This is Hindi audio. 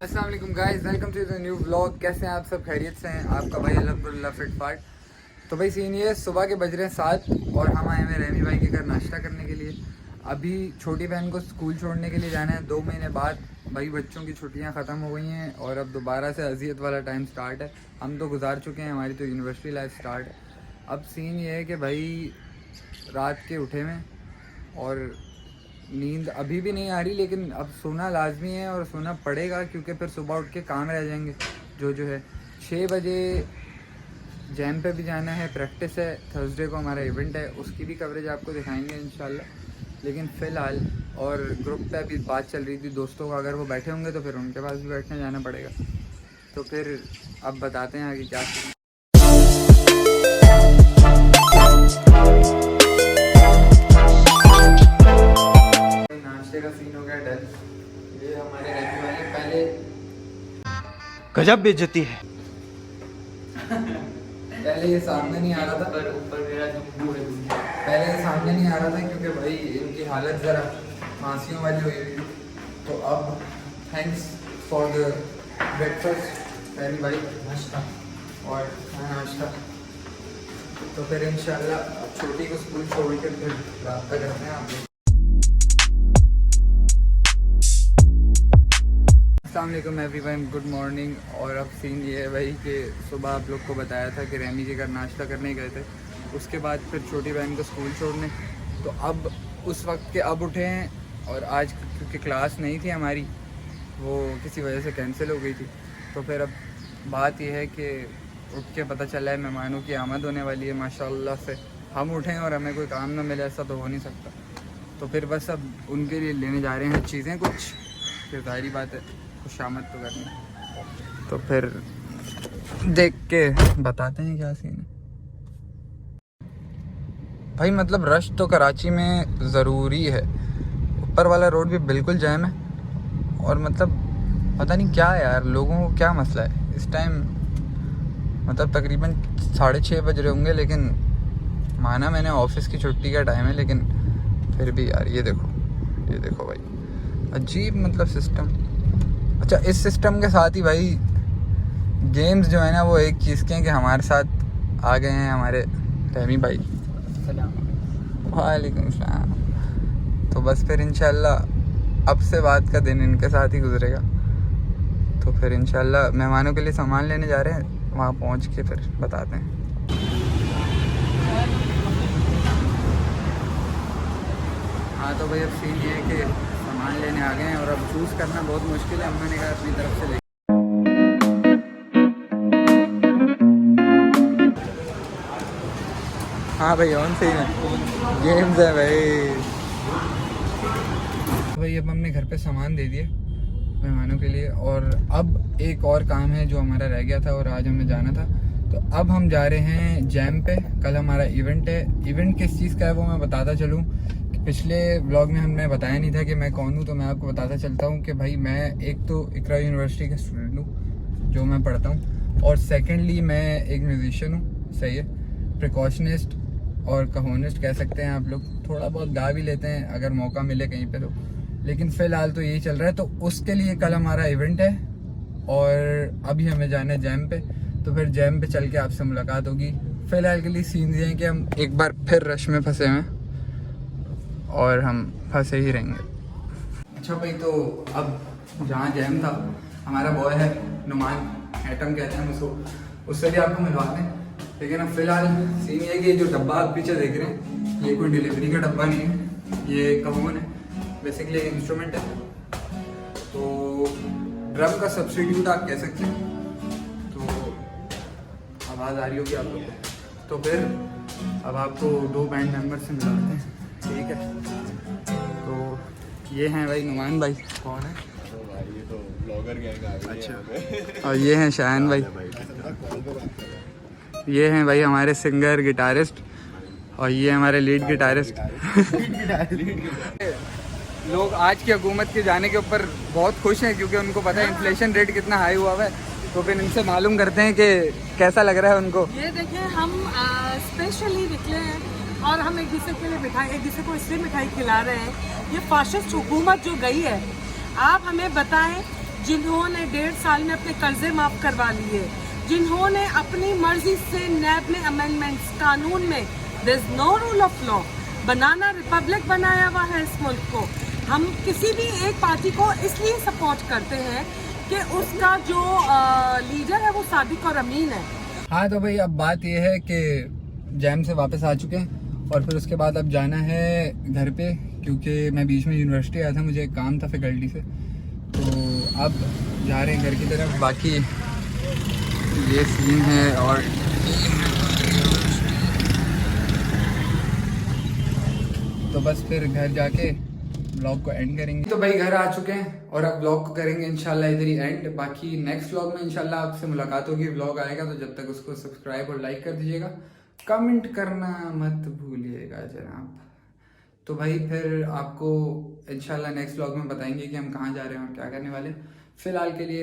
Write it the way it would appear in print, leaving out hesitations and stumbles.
अस्सलाम वालेकुम guys, welcome to the new vlog. कैसे हैं आप सब? खैरियत से हैं? आपका भाई अल्हम्दुलिल्लाह फिट फाट। तो भाई सीन ये सुबह के बज रहे हैं 7 और हम आए हुए रहमी भाई के घर नाश्ता करने के लिए। अभी छोटी बहन को स्कूल छोड़ने के लिए जाना है 2 महीने बाद। भाई बच्चों की छुट्टियां ख़त्म हो गई हैं और अब दोबारा से अजियत वाला टाइम स्टार्ट है। हम तो गुजार चुके हैं, हमारी तो यूनिवर्सिटी लाइफ स्टार्ट है। अब सीन ये है कि भाई रात के उठे में और नींद अभी भी नहीं आ रही, लेकिन अब सोना लाजमी है और सोना पड़ेगा क्योंकि फिर सुबह उठ के काम रह जाएंगे। जो है 6 बजे जैम पे भी जाना है, प्रैक्टिस है, थर्सडे को हमारा इवेंट है, उसकी भी कवरेज आपको दिखाएंगे इंशाल्लाह। लेकिन फ़िलहाल और ग्रुप पे अभी बात चल रही थी दोस्तों का, अगर वो बैठे होंगे तो फिर उनके पास भी बैठने जाना पड़ेगा। तो फिर अब बताते हैं आगे क्या। नाश्ते का सीन हो गया डन। ये हमारे रहने वाले पहले गजब बेइज्जती है। पहले ये सामने नहीं आ रहा था, पर ऊपर मेरा जो मुंह है पहले ये सामने नहीं आ रहा था क्योंकि भाई इनकी हालत ज़रा खांसियों वाली हुई हुई। तो अब थैंक्स फॉर द ब्रेकफास्ट रहनी भाई, नाश्ता और नाश्ता। तो फिर इंशाल्लाह छोटी को स्कूल छोड़ कर फिर रास्ता करते हैं आप लोग। अस्सलाम वालेकुम एवरीवन, गुड मॉर्निंग। और अब सीन ये है भाई कि सुबह आप लोग को बताया था कि रहमी जी का नाश्ता करने गए थे, उसके बाद फिर छोटी बहन को स्कूल छोड़ने। तो अब उस वक्त के अब उठे हैं और आज क्योंकि क्लास नहीं थी हमारी, वो किसी वजह से कैंसिल हो गई थी। तो फिर अब बात यह है कि उठ के पता चला है मेहमानों की आमद होने वाली है माशाल्लाह से। हम उठें और हमें कोई काम ना मिले, ऐसा तो हो नहीं सकता। तो फिर बस अब उनके लिए लेने जा रहे हैं चीज़ें कुछ, फिर जाहिर बात है खुशामद तो करनी। तो फिर देख के बताते हैं क्या सीन है भाई। मतलब रश तो कराची में ज़रूरी है, ऊपर वाला रोड भी बिल्कुल जैम है और मतलब पता नहीं क्या है यार, लोगों को क्या मसला है इस टाइम। मतलब तकरीबन 6:30 बज रहे होंगे, लेकिन माना मैंने ऑफिस की छुट्टी का टाइम है, लेकिन फिर भी यार ये देखो भाई, अजीब मतलब सिस्टम। अच्छा, इस सिस्टम के साथ ही भाई गेम्स जो है ना वो एक चीज़ के हैं कि हमारे साथ आ गए हैं हमारे रहमी भाई। वालेकुम सलाम। तो बस फिर इंशाल्लाह अब से बाद का दिन इनके साथ ही गुजरेगा। तो फिर इंशाल्लाह मेहमानों के लिए सामान लेने जा रहे हैं, वहाँ पहुँच के फिर बताते हैं। हाँ तो भाई अब सीन ये है कि सामान लेने आ गए हैं और अब चूज़ करना बहुत मुश्किल है। अम्मा ने कहा अपनी तरफ से ले। हाँ भाई ऑन सही है, गेम्स है भाई। भाई अब हमने घर पे सामान दे दिए मेहमानों के लिए और अब एक और काम है जो हमारा रह गया था और आज हमें जाना था। तो अब हम जा रहे हैं जैम पे। कल हमारा इवेंट है। इवेंट किस चीज़ का है वो मैं बताता चलूँ। पिछले व्लॉग में हमने बताया नहीं था कि मैं कौन हूँ, तो मैं आपको बताता चलता हूँ कि भाई मैं एक तो इकरा यूनिवर्सिटी का स्टूडेंट हूँ जो मैं पढ़ता हूँ, और सेकेंडली मैं एक म्यूजिशियन हूँ। सही है, प्रिकॉशनिस्ट और कहोनिस्ट कह सकते हैं आप लोग। थोड़ा बहुत गा भी लेते हैं अगर मौका मिले कहीं पे तो, लेकिन फ़िलहाल तो यही चल रहा है। तो उसके लिए कल हमारा इवेंट है और अभी हमें जाना है जैम पे। तो फिर जैम पे चल के आपसे मुलाकात होगी। फ़िलहाल के लिए सीन ये है कि हम एक बार फिर रश में फंसे हैं और हम फंसे ही रहेंगे। अच्छा भाई, तो अब जहाँ जैम था हमारा बॉय है नुमान, एटम कहते हैं उसको, उससे भी आपको मिलवाते हैं। लेकिन अब फिलहाल सीन ये है कि जो डब्बा आप पीछे देख रहे हैं ये कोई डिलीवरी का डब्बा नहीं है, ये कमोन है, बेसिकली एक इंस्ट्रूमेंट है। तो ड्रम का सब्स्टिट्यूट आप कह सकते हैं। तो आवाज़ आ रही होगी आप लोग को। तो फिर अब आपको 2 बैंड मेंबर से मिलाते हैं, ठीक है। तो ये हैं भाई नुमान भाई। कौन है? ये तो ब्लॉगर गैंग आ गई। अच्छा। और ये हैं शाहन भाई। ये हैं भाई हमारे सिंगर गिटारिस्ट, और ये हमारे लीड गिटारिस्ट। लोग आज की हुकूमत के जाने के ऊपर बहुत खुश हैं क्योंकि उनको पता है इन्फ्लेशन रेट कितना हाई हुआ है। तो फिर इनसे मालूम करते हैं कि कैसा लग रहा है उनको। ये देखिए, हम स्पेशली निकले हैं और हम एक दूसरे के लिए मिठाई, एक दूसरे को इसलिए मिठाई खिला रहे हैं। ये फाशिस्ट हुकूमत जो गई है, आप हमें बताएं जिन्होंने 1.5 साल में अपने कर्जे माफ करवा लिए, जिन्होंने अपनी मर्जी से नैब में अमेंडमेंट्स, कानून में there is no rule of law, banana republic बनाया हुआ है इस मुल्क को। हम किसी भी एक पार्टी को इसलिए सपोर्ट करते हैं कि उसका जो लीडर है वो सादिक और अमीन है। हाँ तो भाई अब बात ये है कि जैम से वापस आ चुके हैं और फिर उसके बाद अब जाना है घर पे, क्योंकि मैं बीच में यूनिवर्सिटी आया था, मुझे एक काम था फैकल्टी से, तो अब जा रहे हैं घर की तरफ। बाकी ये सीन है और तो बस फिर घर जाके ब्लॉग को एंड करेंगे। तो भाई घर आ चुके हैं और अब ब्लॉग को करेंगे इंशाल्लाह इधर ही एंड। बाकी नेक्स्ट व्लॉग में इंशाल्लाह आपसे मुलाकात होगी, व्लॉग आएगा, तो जब तक उसको सब्सक्राइब और लाइक कर दीजिएगा, कमेंट करना मत भूलिएगा जनाब। तो भाई फिर आपको इंशाल्लाह नेक्स्ट व्लॉग में बताएंगे कि हम कहाँ जा रहे हैं और क्या करने वाले। फिलहाल के लिए